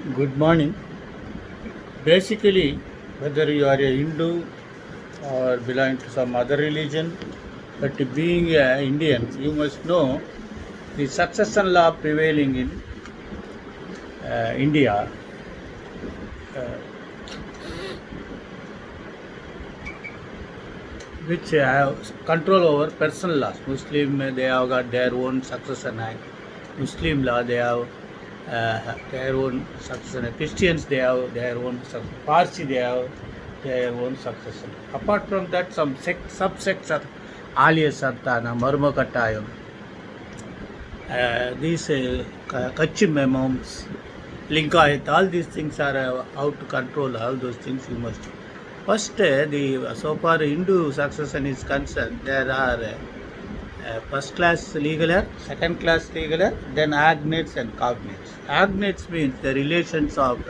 Good morning. Basically, whether you are a Hindu or belong to some other religion, but being an Indian, you must know the succession law prevailing in India, uh, which have control over personal laws. Muslim, they have got their own succession act. Muslim law, they have their own succession. Christians, they have their own succession. Parsi, they have their own succession. Apart from that, some subsects are Alias Santana, Marmakatayam, these Kachim Imams, Linkayat, all these things are how to control all those things you must. First, so far Hindu succession is concerned, there are first class legal heir, second class legal heir, then agnates and cognates. Agnates means the relations of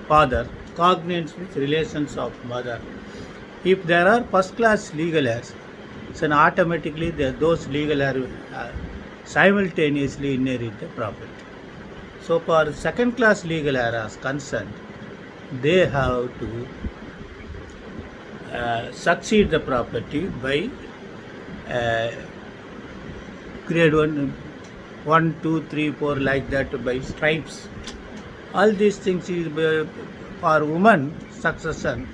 father, cognates means relations of mother. If there are first class legal heirs, then automatically those legal heirs simultaneously inherit the property. So for second class legal heirs concerned, they have to succeed the property by grade 1, 2, 3, 4 like that by stripes. All these things is for woman succession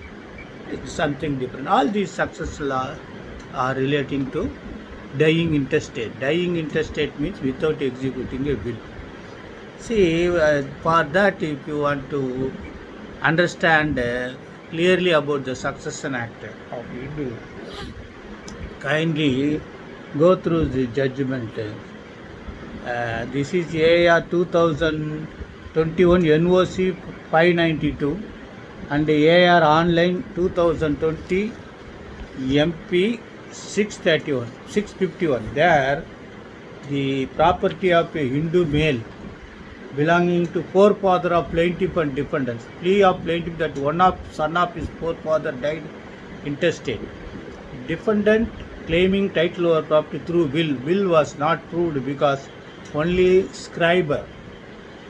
is something different. All these success law are relating to dying intestate. Dying intestate means without executing a will. See, for that, if you want to understand clearly about the Succession Act of Hindu, kindly go through the judgment. This is AR 2021 NOC 592 and AR Online 2020 MP 651. There, the property of a Hindu male belonging to forefather of plaintiff and defendants. Plea of plaintiff that one of son of his forefather died intestate. Defendant claiming title over property through will. Will was not proved because only scribe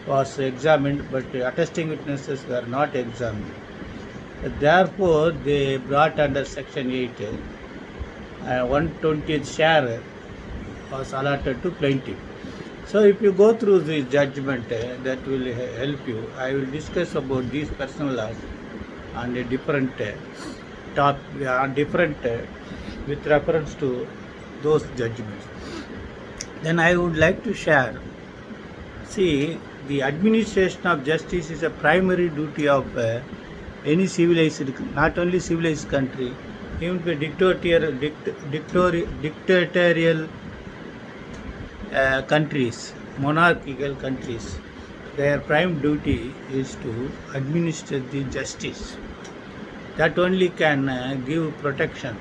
was examined, but attesting witnesses were not examined. Therefore, they brought under Section 8, 1/20th share was allotted to plaintiff. So if you go through the judgment, that will help you. I will discuss about these personal laws on a different with reference to those judgments. Then I would like to share. See, the administration of justice is a primary duty of any civilized, not only civilized country, even the dictatorial countries, monarchical countries, their prime duty is to administer the justice. That only can give protection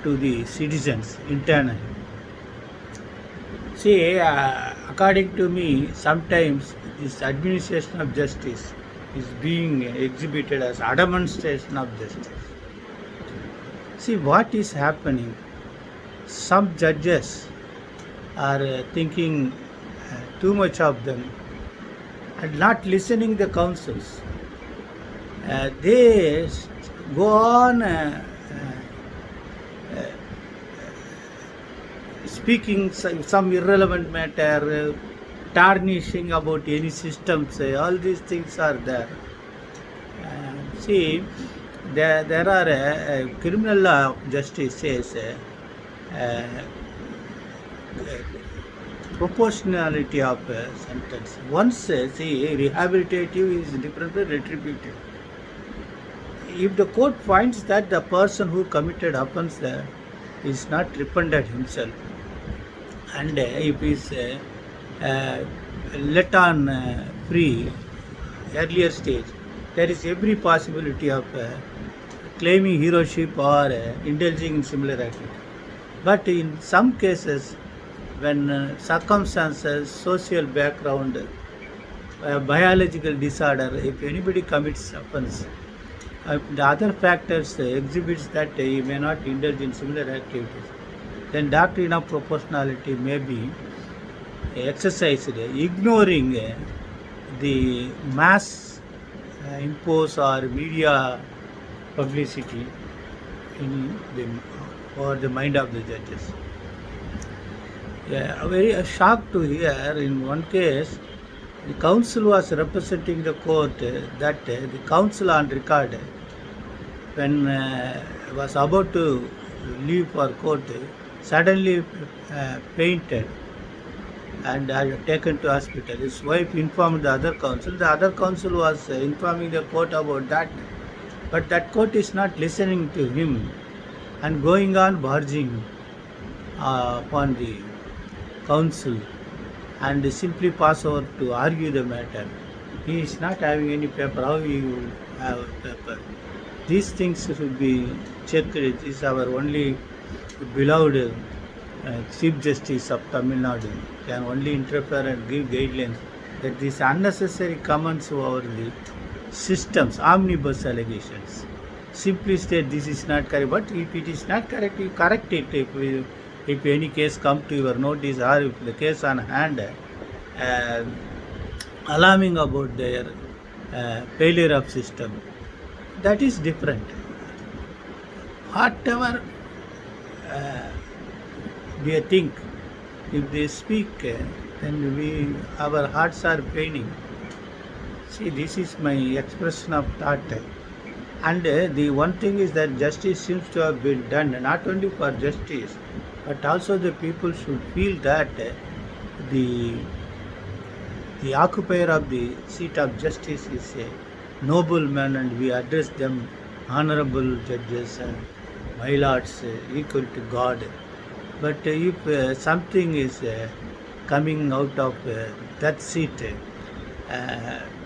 to the citizens internally. See, according to me, sometimes this administration of justice is being exhibited as a demonstration of justice. See, what is happening? Some judges are thinking too much of them and not listening the counsels. They go on speaking some irrelevant matter, tarnishing about any systems. All these things are there. See, there are criminal law of justice says proportionality of sentence. Once, see, rehabilitative is different than retributive. If the court finds that the person who committed offence is not repented himself, and if he is let on free earlier stage, there is every possibility of claiming heroship or indulging in similar activity. But in some cases, when circumstances, social background, biological disorder, if anybody commits offence, the other factors exhibits that he may not indulge in similar activities, then doctrine of proportionality may be exercised, ignoring the mass impose or media publicity in the or the mind of the judges. Yeah, very shocked to hear in one case the counsel was representing the court that the counsel on record when was about to leave for court suddenly fainted and had taken to hospital. His wife informed the other counsel. The other counsel was informing the court about that, but that court is not listening to him and going on barging upon the counsel and simply pass over to argue the matter. He is not having any paper. How he will have a paper? These things should be checked. It is our only beloved Chief Justice of Tamil Nadu can only interfere and give guidelines that these unnecessary comments over the systems, omnibus allegations, simply state this is not correct. But if it is not correct, you correct it. If any case come to your notice or if the case on hand alarming about their failure of system, that is different. Whatever we think, if they speak, then our hearts are paining. See, this is my expression of thought. And the one thing is that justice seems to have been done, not only for justice, but also the people should feel that the occupier of the seat of justice is a noble man, and we address them honorable judges and my lords, equal to God. But if something is coming out of that seat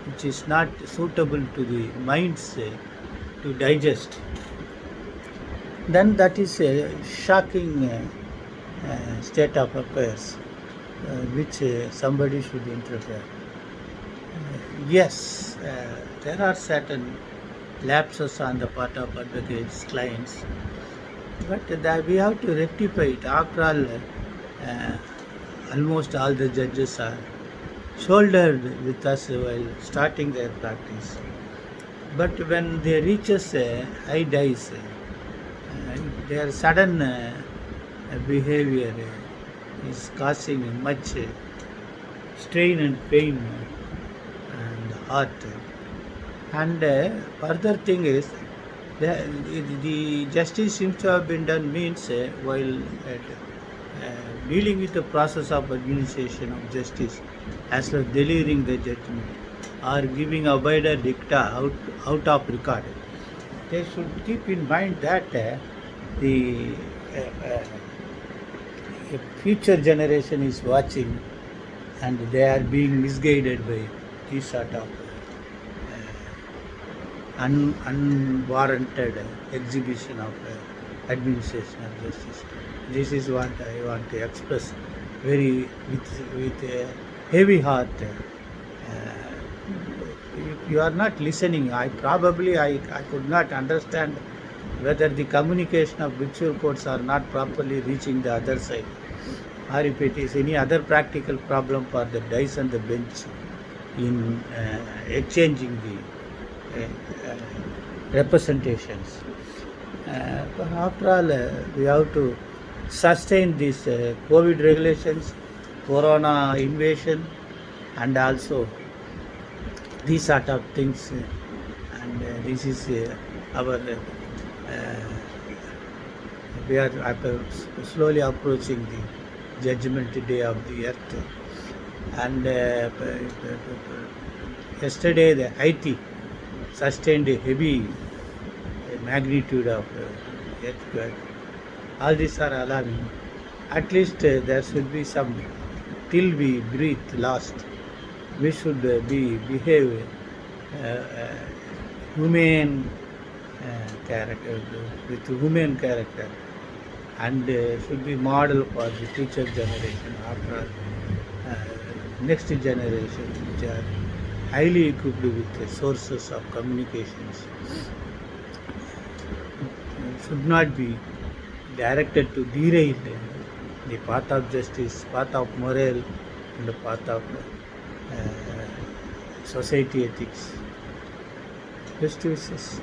which is not suitable to the minds to digest, then that is a shocking state of affairs which somebody should interfere. Yes, there are certain lapses on the part of advocates, clients, but we have to rectify it. After all, almost all the judges are shouldered with us while starting their practice. But when they reaches high dice, their sudden behavior is causing much strain and pain and heart. And further thing is, the justice seems to have been done means while dealing with the process of administration of justice as well as delivering the judgment or giving a wider dicta out of record. They should keep in mind that the future generation is watching and they are being misguided by this sort of unwarranted exhibition of administration of justice. This is what I want to express very with a heavy heart. If you are not listening, I could not understand whether the communication of virtual courts are not properly reaching the other side, or if it is any other practical problem for the dice and the bench in exchanging the representations. But after all, we have to sustain these COVID regulations, corona invasion, and also these sort of things. And this is our we are slowly approaching the judgment day of the earth. And yesterday the Haiti sustained a heavy magnitude of earthquake. All these are alarming. At least there should be some, till we breathe last, we should behave humane character, with humane character, and should be model for the future generation, after next generation, which are highly equipped with sources of communications. Should not be directed to derail the path of justice, path of moral, in the path of society ethics. Best wishes.